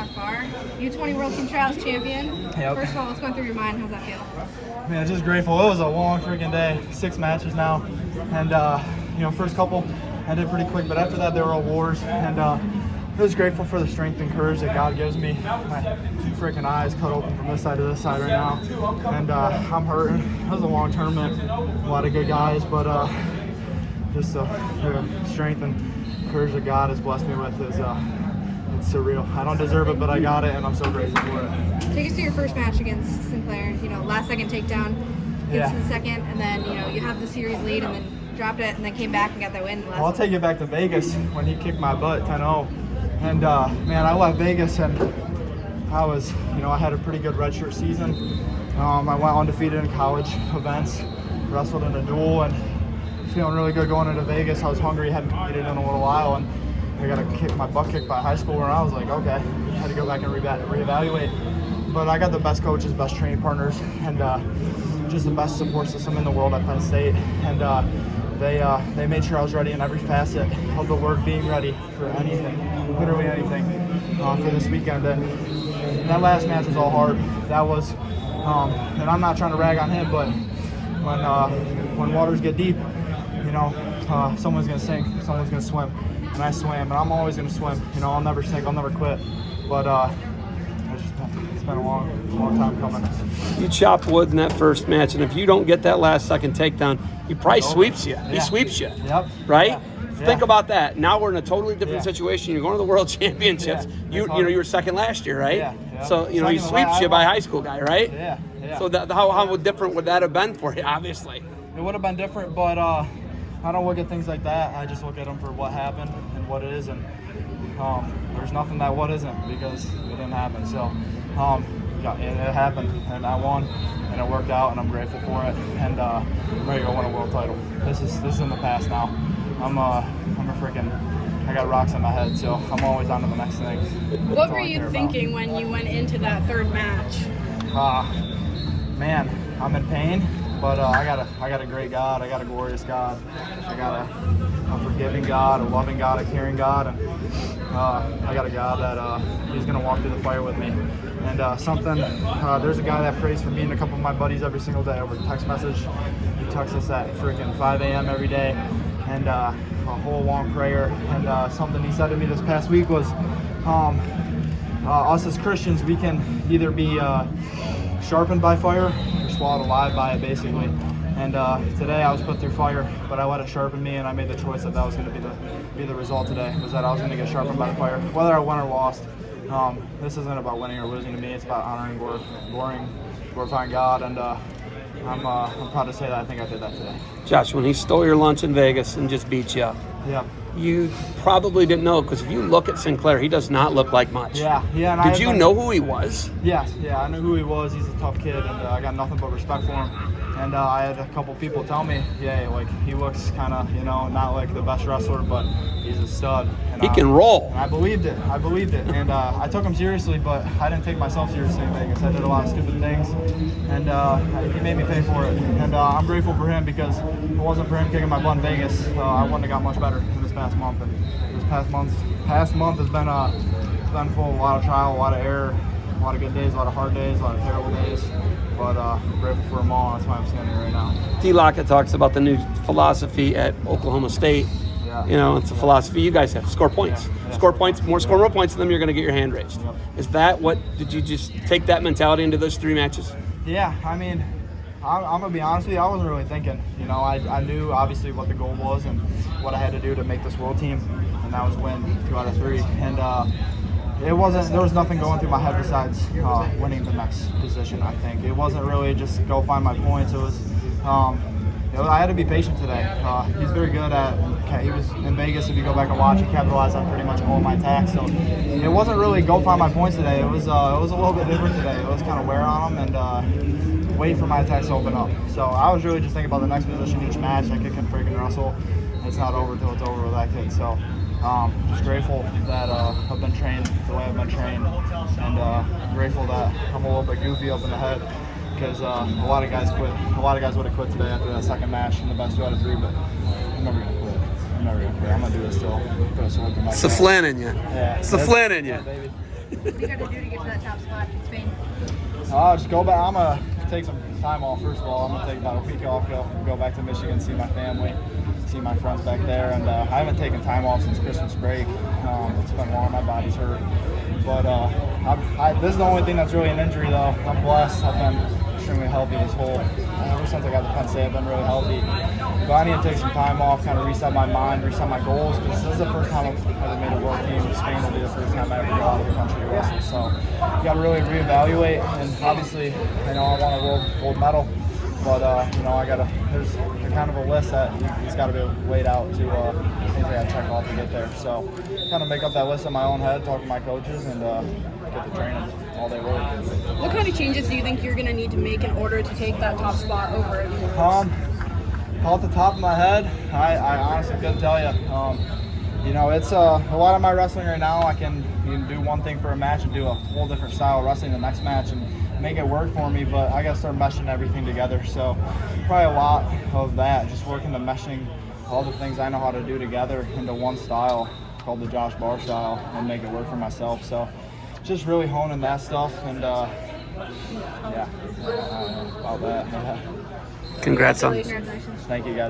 Barr, U20 World Team Trials champion. Yep. First of all, what's going through your mind? How's that feel? Man, just grateful. It was a long freaking day, 6 matches now, and first couple ended pretty quick, but after that there were all wars, and I was grateful for the strength and courage that God gives me. My 2 freaking eyes cut open from this side to this side right now, and I'm hurting. It was a long tournament, a lot of good guys, but just the strength and courage that God has blessed me with is it's surreal. I don't deserve it, but I got it, and I'm so grateful for it. Take us to your first match against Sinclair. Last second takedown, gets to the second, and then you have the series lead, and then dropped it, and then came back and got that win. Well, I'll take you back to Vegas when he kicked my butt 10-0, and man, I left Vegas and I was, I had a pretty good redshirt season. I went undefeated in college events, wrestled in a duel, and feeling really good going into Vegas. I was hungry, hadn't competed in a little while, and I got my butt kicked by a high schooler, and I was like, okay, I had to go back and reevaluate. But I got the best coaches, best training partners, and just the best support system in the world at Penn State. And they made sure I was ready in every facet of the word being ready for anything, literally anything, for this weekend. And that last match was all hard. That was, and I'm not trying to rag on him, but when waters get deep, someone's gonna sink, someone's gonna swim, and I swam, and I'm always gonna swim. I'll never sink, I'll never quit. But it's been a long time coming. You chop wood in that first match, and if you don't get that last second takedown, he probably sweeps you. He sweeps you. Yep. Right? Yeah. Think about that. Now we're in a totally different situation. You're going to the World Championships. You were second last year, right? Yeah. So he sweeps you by a high school guy, right? Yeah. So how different would that have been for you? Obviously, it would have been different, but I don't look at things like that. I just look at them for what happened and what is, and there's nothing that what isn't, because it didn't happen. So it happened, and I won, and it worked out, and I'm grateful for it. And I'm ready to go win a world title. This is in the past now. I got rocks in my head, so I'm always on to the next thing. What were you thinking when you went into that third match? Man, I'm in pain, but I got a great God. I got a glorious God. I got a forgiving God, a loving God, a caring God, and I got a God that He's gonna walk through the fire with me. And there's a guy that prays for me and a couple of my buddies every single day over text message. He texts us at freaking 5 a.m. every day, and a whole long prayer. And something he said to me this past week was, us as Christians, we can either be sharpened by fire or swallowed alive by it, basically. And today I was put through fire, but I let it sharpen me, and I made the choice that was going to be the result today, was that I was going to get sharpened by the fire, whether I won or lost. This isn't about winning or losing to me. It's about honoring, glorifying God, and I'm proud to say that I think I did that today. Josh, when he stole your lunch in Vegas and just beat you up, you probably didn't know, because if you look at Sinclair, he does not look like much. Yeah. Did you know who he was? Yes, I knew who he was. He's a tough kid, and I got nothing but respect for him. And I had a couple people tell me, he looks kind of, not like the best wrestler, but he's a stud. And, he can roll. And I believed it. And I took him seriously, but I didn't take myself seriously in Vegas. I did a lot of stupid things, and he made me pay for it. And I'm grateful for him, because if it wasn't for him kicking my butt in Vegas, I wouldn't have got much better in this past month. And this past month has been full of a lot of trial, a lot of error, a lot of good days, a lot of hard days, a lot of terrible days. But I'm grateful for them all. That's why I'm standing here right now. D. Lockett talks about the new philosophy at Oklahoma State. It's a philosophy you guys have. Score points. Score points. Score more points than them, you're going to get your hand raised. Is that did you just take that mentality into those 3 matches? Yeah, I mean, I'm going to be honest with you, I wasn't really thinking. I knew obviously what the goal was and what I had to do to make this world team, and that was win 2 out of 3. And there was nothing going through my head besides winning the next position, I think. It wasn't really just go find my points. It was, I had to be patient today. He's very good he was in Vegas, if you go back and watch, he capitalized on pretty much all my attacks. So it wasn't really go find my points today. It was a little bit different today. It was kind of wear on him and wait for my attacks to open up. So I was really just thinking about the next position each match. That kid can freaking wrestle. It's not over till it's over with that kid. So just grateful that I've been trained the way I've been trained, and grateful that I'm a little bit goofy up in the head, because a lot of guys quit. A lot of guys would have quit today after that second match in the best 2 out of 3, but I'm never going to quit. I'm going to do this still. Put a sword through my It's the Flynn in you. Yeah. It's the Flynn in you. Yeah, baby. What do you got to do to get to that top spot in Spain? Just go back. I'm gonna take some time off. First of all, I'm gonna take about a week off. Go back to Michigan, see my family, see my friends back there. And I haven't taken time off since Christmas break. It's been long. My body's hurt. But this is the only thing that's really an injury, though. I'm blessed. I've been extremely healthy this whole. Ever since I got to Penn State, I've been really healthy. But I need to take some time off, kind of reset my mind, reset my goals, because this is the first time I've ever made a world team. Spain will be the first time I ever go out of the country to wrestle. So you got to really reevaluate. And obviously, I know I want a world medal, but there's kind of a list that it's got to be weighed out to things I got to check off to get there. So kind of make up that list in my own head, talk to my coaches, and get to training all day long. What kind of changes do you think you're going to need to make in order to take that top spot over? Off the top of my head, I honestly couldn't tell you. It's a lot of my wrestling right now. I can do one thing for a match and do a whole different style of wrestling the next match and make it work for me. But I got to start meshing everything together. So probably a lot of that, just working the meshing all the things I know how to do together into one style called the Josh Barr style and make it work for myself. So just really honing that stuff and about that. Yeah. Congrats on. Congratulations. Thank you guys.